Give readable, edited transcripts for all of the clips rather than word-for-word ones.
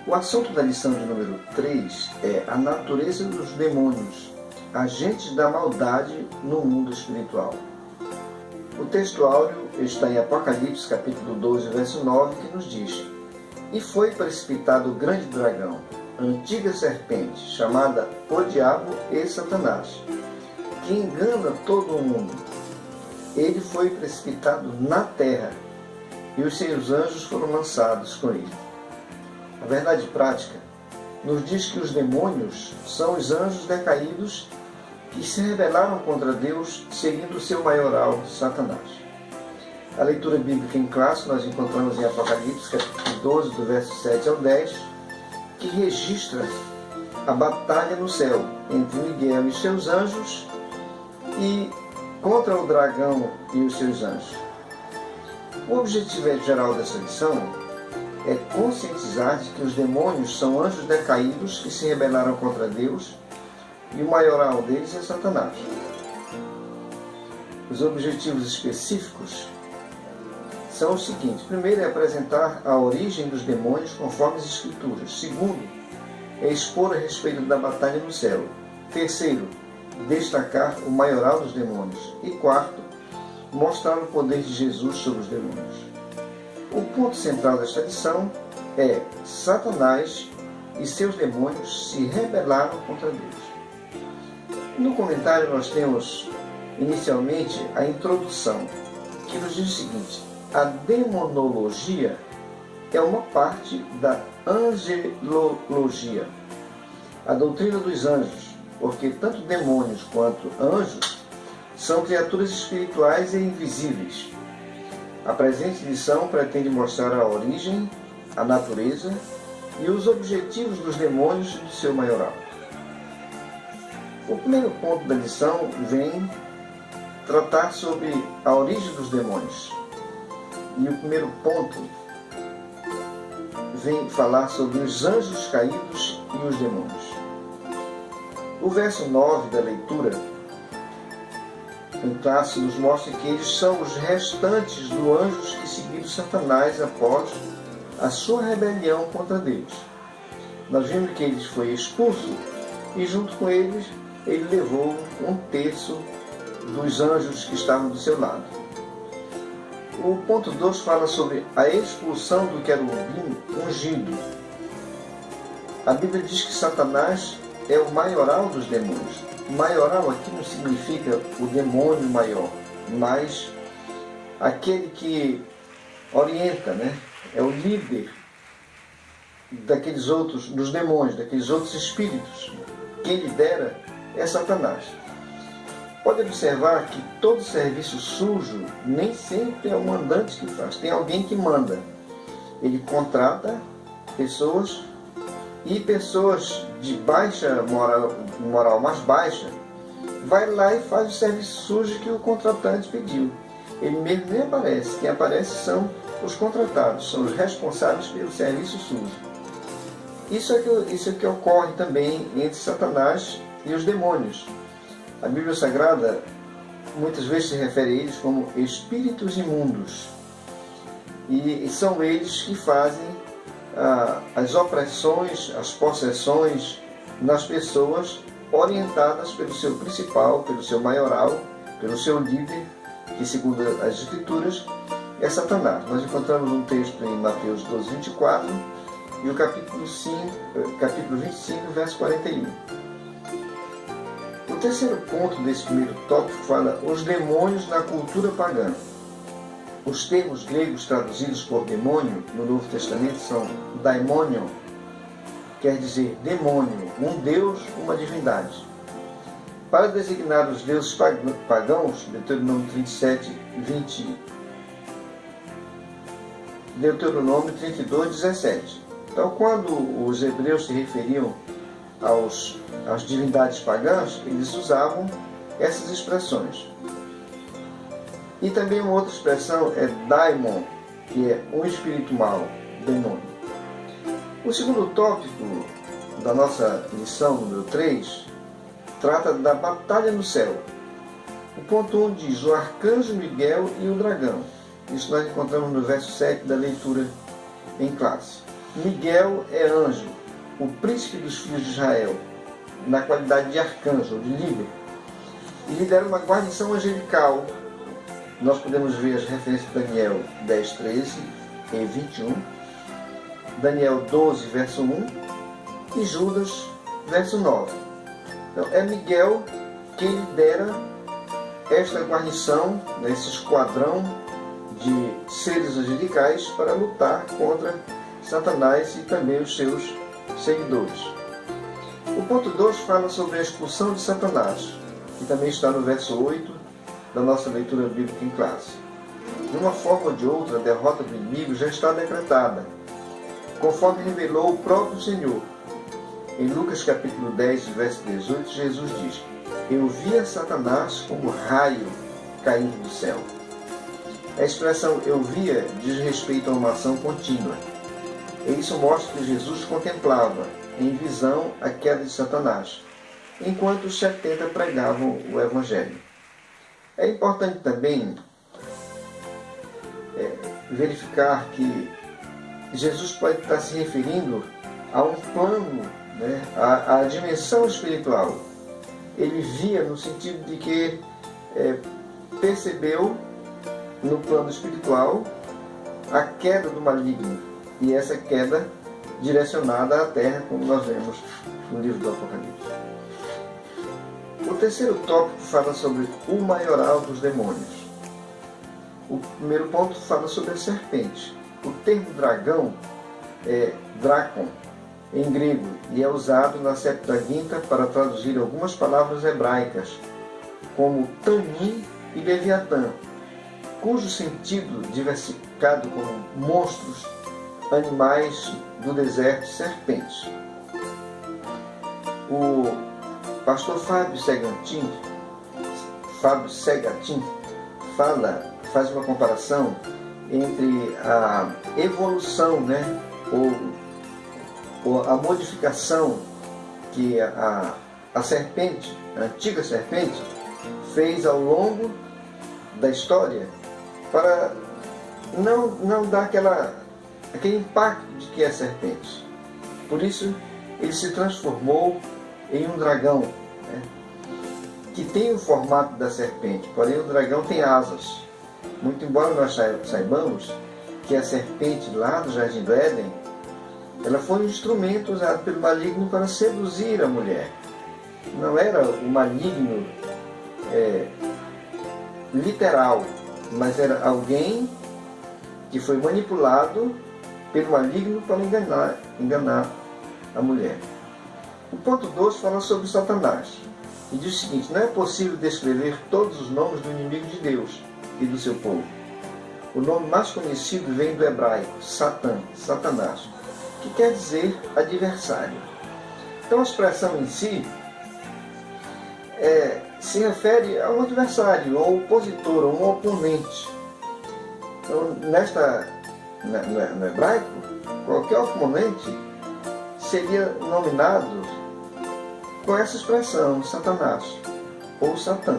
O assunto da lição de número 3 é a natureza dos demônios, agentes da maldade no mundo espiritual. O texto áureo está em Apocalipse capítulo 12, verso 9, que nos diz: E foi precipitado o grande dragão, a antiga serpente, chamada o Diabo e Satanás, que engana todo o mundo. Ele foi precipitado na terra, e os seus anjos foram lançados com ele. A verdade prática nos diz que os demônios são os anjos decaídos que se rebelaram contra Deus, seguindo o seu maioral, Satanás. A leitura bíblica em classe nós encontramos em Apocalipse, capítulo 12, do verso 7 ao 10, que registra a batalha no céu entre Miguel e seus anjos e contra o dragão e os seus anjos. O objetivo geral dessa lição é conscientizar de que os demônios são anjos decaídos que se rebelaram contra Deus e o maioral deles é Satanás. Os objetivos específicos são os seguintes: primeiro é apresentar a origem dos demônios conforme as Escrituras. Segundo, é expor a respeito da batalha no céu. Terceiro, destacar o maioral dos demônios. E quarto, mostrar o poder de Jesus sobre os demônios. O ponto central desta lição é: Satanás e seus demônios se rebelaram contra Deus. No comentário nós temos inicialmente a introdução, que nos diz o seguinte: a demonologia é uma parte da angelologia, a doutrina dos anjos, porque tanto demônios quanto anjos são criaturas espirituais e invisíveis. A presente lição pretende mostrar a origem, a natureza e os objetivos dos demônios e do seu maioral. O primeiro ponto da lição vem tratar sobre a origem dos demônios. E o primeiro ponto vem falar sobre os anjos caídos e os demônios. O verso 9 da leitura em classe nos mostra que eles são os restantes dos anjos que seguiram Satanás após a sua rebelião contra Deus. Nós vimos que ele foi expulso e junto com eles ele levou 1/3 dos anjos que estavam do seu lado. O ponto 2 fala sobre a expulsão do querubim ungido. A Bíblia diz que Satanás é o maioral dos demônios. Maioral aqui não significa o demônio maior, mas aquele que orienta, né? É o líder daqueles outros, dos demônios, daqueles outros espíritos. Quem lidera é Satanás. Pode observar que todo serviço sujo nem sempre é o mandante que faz. Tem alguém que manda. Ele contrata pessoas e pessoas de baixa moral mais baixa vai lá e faz o serviço sujo que o contratante pediu. Ele mesmo nem aparece. Quem aparece são os contratados, são os responsáveis pelo serviço sujo. Isso é que ocorre também entre Satanás e os demônios. A Bíblia Sagrada muitas vezes se refere a eles como espíritos imundos. E são eles que fazem as opressões, as possessões nas pessoas, orientadas pelo seu principal, pelo seu maioral, pelo seu líder, que segundo as Escrituras é Satanás. Nós encontramos um texto em Mateus 12, 24 e o capítulo 25, verso 41. O terceiro ponto desse primeiro tópico fala os demônios na cultura pagã. Os termos gregos traduzidos por demônio no Novo Testamento são daimonion, quer dizer demônio, um deus, uma divindade. Para designar os deuses pagãos, Deuteronômio 37, 20, Deuteronômio 32, 17. Então, quando os hebreus se referiam às divindades pagãs, eles usavam essas expressões. E também uma outra expressão é daimon, que é um espírito mau, demônio. O segundo tópico da nossa lição número 3 trata da batalha no céu. O ponto 1 diz o arcanjo Miguel e o dragão. Isso nós encontramos no verso 7 da leitura em classe. Miguel é anjo, o príncipe dos filhos de Israel, na qualidade de arcanjo, de líder, e lidera uma guarnição angelical. Nós podemos ver as referências de Daniel 10, 13 e 21, Daniel 12, verso 1 e Judas, verso 9. Então, é Miguel quem lidera esta guarnição, esse esquadrão de seres angelicais para lutar contra Satanás e também os seus seguidores. O ponto 2 fala sobre a expulsão de Satanás, que também está no verso 8 da nossa leitura bíblica em classe. De uma forma ou de outra, a derrota do inimigo já está decretada, conforme revelou o próprio Senhor. Em Lucas capítulo 10, verso 18, Jesus diz: eu via Satanás como raio caindo do céu. A expressão eu via diz respeito a uma ação contínua. E isso mostra que Jesus contemplava em visão a queda de Satanás, enquanto os 70 pregavam o Evangelho. É importante também verificar que Jesus pode estar se referindo a um plano, a dimensão espiritual. Ele via no sentido de que percebeu no plano espiritual a queda do maligno, e essa queda direcionada à terra, como nós vemos no livro do Apocalipse. O terceiro tópico fala sobre o maioral dos demônios. O primeiro ponto fala sobre a serpente. O termo dragão é drakon em grego e é usado na Septuaginta para traduzir algumas palavras hebraicas, como Tanim e Leviatã, cujo sentido diversificado como monstros, animais do deserto, serpentes. O pastor Fábio Segatin faz uma comparação entre a evolução, ou a modificação que a serpente, a antiga serpente, fez ao longo da história para não dar aquele impacto de que é serpente. Por isso, ele se transformou em um dragão, que tem o formato da serpente, porém o dragão tem asas. Muito embora nós saibamos que a serpente lá do Jardim do Éden, ela foi um instrumento usado pelo maligno para seduzir a mulher. Não era o maligno literal, mas era alguém que foi manipulado pelo maligno para enganar a mulher. O ponto 2 fala sobre Satanás e diz o seguinte: não é possível descrever todos os nomes do inimigo de Deus e do seu povo. O nome mais conhecido vem do hebraico, Satã, Satanás, que quer dizer adversário. Então a expressão em si se refere a um adversário, a um opositor, a um oponente. Então, no hebraico, qualquer oponente seria nominado com essa expressão, Satanás, ou Satã.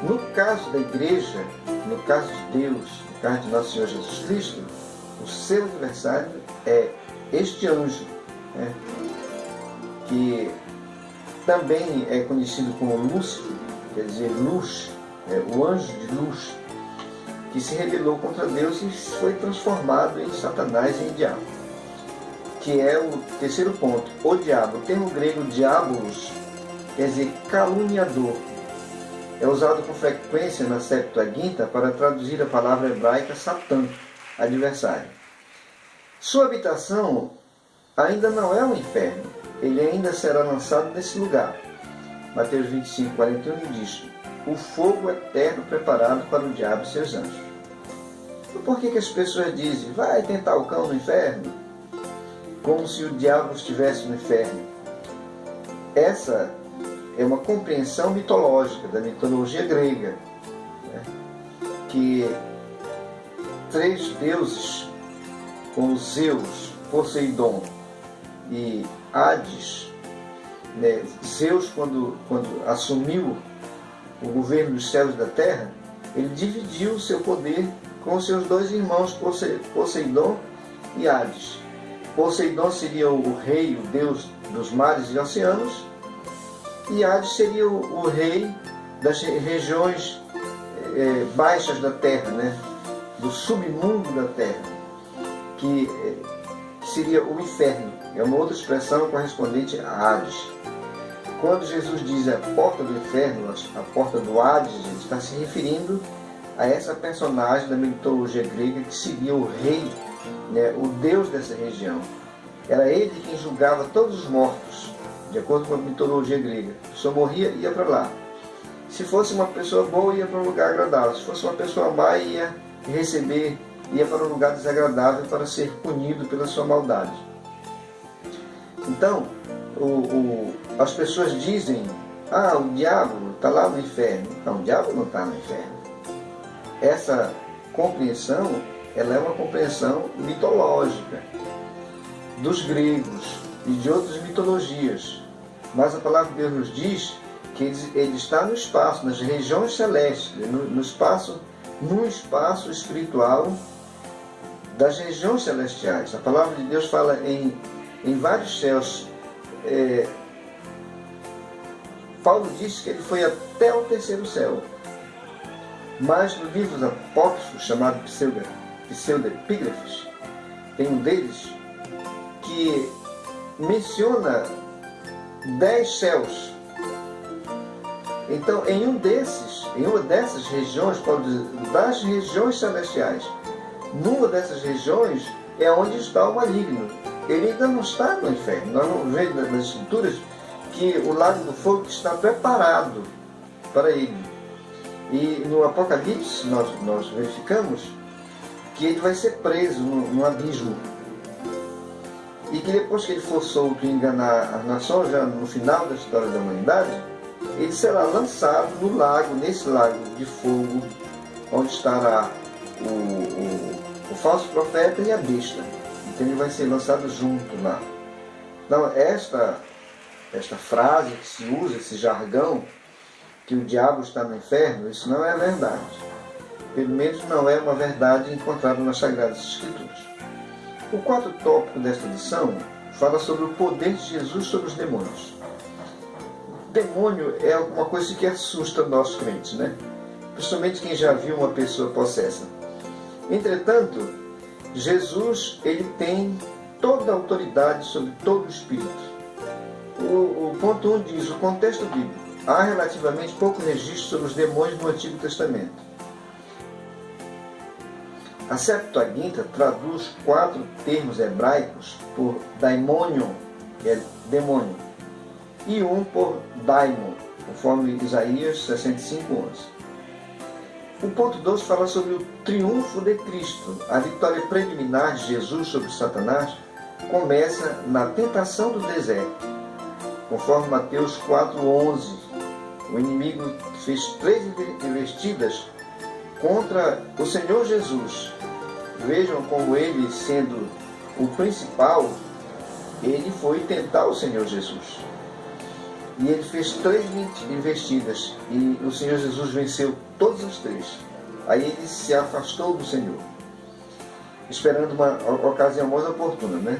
No caso da igreja, no caso de Deus, no caso de nosso Senhor Jesus Cristo, o seu adversário é este anjo, que também é conhecido como Lúcifer, quer dizer luz, o anjo de luz, que se rebelou contra Deus e foi transformado em Satanás e em diabo, que é o terceiro ponto, o diabo. O termo grego diabolos quer dizer caluniador. É usado com frequência na Septuaginta para traduzir a palavra hebraica Satã, adversário. Sua habitação ainda não é o inferno, ele ainda será lançado nesse lugar. Mateus 25, 41 diz: o fogo eterno preparado para o diabo e seus anjos. E por que as pessoas dizem, vai tentar o cão no inferno? Como se o diabo estivesse no inferno. Essa é uma compreensão mitológica, da mitologia grega, que 3 deuses, como Zeus, Poseidon e Hades, Zeus, quando assumiu o governo dos céus e da terra, ele dividiu o seu poder com seus 2 irmãos, Poseidon e Hades. Poseidon seria o rei, o deus dos mares e oceanos, e Hades seria o rei das regiões baixas da terra, né? Do submundo da terra, que seria o inferno. É uma outra expressão correspondente a Hades. Quando Jesus diz a porta do inferno, a porta do Hades, ele está se referindo a essa personagem da mitologia grega que seria o rei, né, o deus dessa região. Era ele quem julgava todos os mortos, de acordo com a mitologia grega. A pessoa morria e ia para lá. Se fosse uma pessoa boa, ia para um lugar agradável. Se fosse uma pessoa má, ia para um lugar desagradável para ser punido pela sua maldade. Então, as pessoas dizem: ah, o diabo está lá no inferno. Não, o diabo não está no inferno. Essa compreensão, ela é uma compreensão mitológica dos gregos e de outras mitologias. Mas a palavra de Deus nos diz que ele está no espaço, nas regiões celestes, no espaço espiritual das regiões celestiais. A palavra de Deus fala em vários céus. Paulo disse que ele foi até o terceiro céu. Mas no livro dos apócrifos, chamado pseudepígrafes, tem um deles que menciona 10 céus. Então, em uma dessas regiões, Paulo diz, das regiões celestiais, numa dessas regiões é onde está o maligno. Ele ainda não está no inferno. Nós vamos ver nas Escrituras que o lago do fogo está preparado para ele. E no Apocalipse nós verificamos que ele vai ser preso no abismo. E que depois que ele for solto e enganar as nações, já no final da história da humanidade, ele será lançado no lago, nesse lago de fogo, onde estará o falso profeta e a besta. Então ele vai ser lançado junto lá. Então esta frase que se usa, esse jargão, que o diabo está no inferno, isso não é verdade. Pelo menos não é uma verdade encontrada nas Sagradas Escrituras. O quarto tópico desta lição fala sobre o poder de Jesus sobre os demônios. Demônio é uma coisa que assusta nós crentes, né? Principalmente quem já viu uma pessoa possessa. Entretanto, Jesus, ele tem toda a autoridade sobre todo o espírito. O ponto 1 diz, o contexto bíblico. Há relativamente pouco registro sobre os demônios no Antigo Testamento. A Septuaginta traduz 4 termos hebraicos por daimonion, que é demônio, e um por daimon, conforme Isaías 65:11. O ponto 2 fala sobre o triunfo de Cristo. A vitória preliminar de Jesus sobre Satanás começa na tentação do deserto, conforme Mateus 4:11. O inimigo fez 3 investidas contra o Senhor Jesus. Vejam como ele, sendo o principal, ele foi tentar o Senhor Jesus. E ele fez 3 investidas e o Senhor Jesus venceu todas as 3. Aí ele se afastou do Senhor, esperando uma ocasião mais oportuna, né?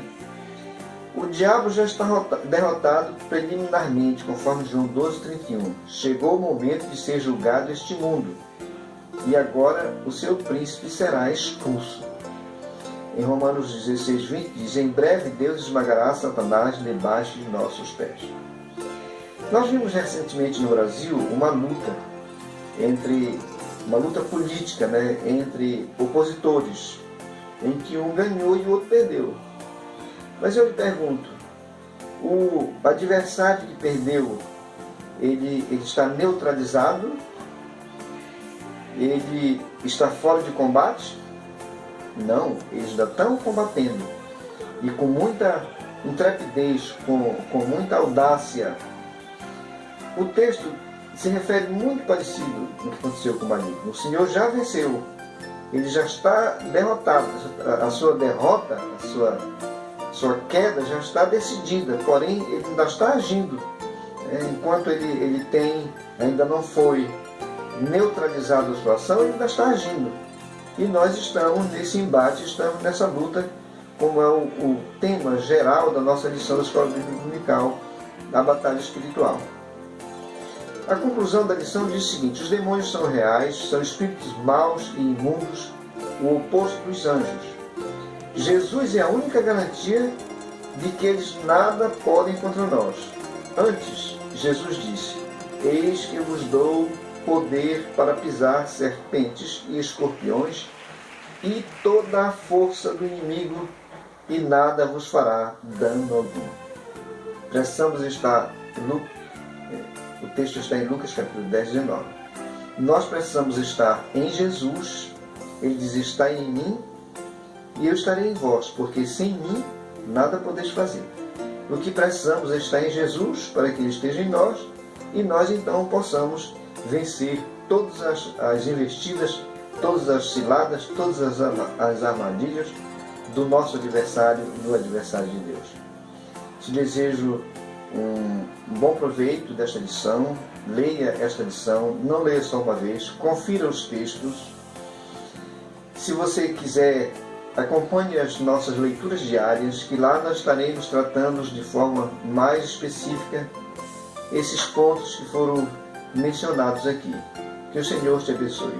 O diabo já está derrotado preliminarmente, conforme João 12:31. Chegou o momento de ser julgado este mundo, e agora o seu príncipe será expulso. Em Romanos 16:20 diz, em breve Deus esmagará Satanás debaixo de nossos pés. Nós vimos recentemente no Brasil uma luta política, né, entre opositores, em que um ganhou e o outro perdeu. Mas eu lhe pergunto, o adversário que perdeu, ele está neutralizado? Ele está fora de combate? Não, eles ainda estão combatendo. E com muita intrepidez, com muita audácia. O texto se refere muito parecido no que aconteceu com o maligno. O Senhor já venceu. Ele já está derrotado. A sua derrota, a sua queda já está decidida. Porém, ele ainda está agindo. Enquanto ele ainda não foi neutralizado a situação, ele ainda está agindo. E nós estamos nesse embate, estamos nessa luta como é o tema geral da nossa lição da Escola Bíblica Dominical, da batalha espiritual. A conclusão da lição diz o seguinte: os demônios são reais, são espíritos maus e imundos, o oposto dos anjos. Jesus é a única garantia de que eles nada podem contra nós. Antes, Jesus disse: eis que vos dou poder para pisar serpentes e escorpiões e toda a força do inimigo, e nada vos fará dano algum. Precisamos estar, o texto está em Lucas capítulo 10, 19. Nós precisamos estar em Jesus. Ele diz: está em mim e eu estarei em vós, porque sem mim nada podeis fazer. O que precisamos é estar em Jesus para que Ele esteja em nós e nós então possamos vencer todas as investidas, todas as ciladas, todas as armadilhas do nosso adversário, do adversário de Deus. Te desejo um bom proveito desta lição. Leia esta lição, não leia só uma vez, confira os textos. Se você quiser, acompanhe as nossas leituras diárias, que lá nós estaremos tratando de forma mais específica esses pontos que foram mencionados aqui. Que o Senhor te abençoe.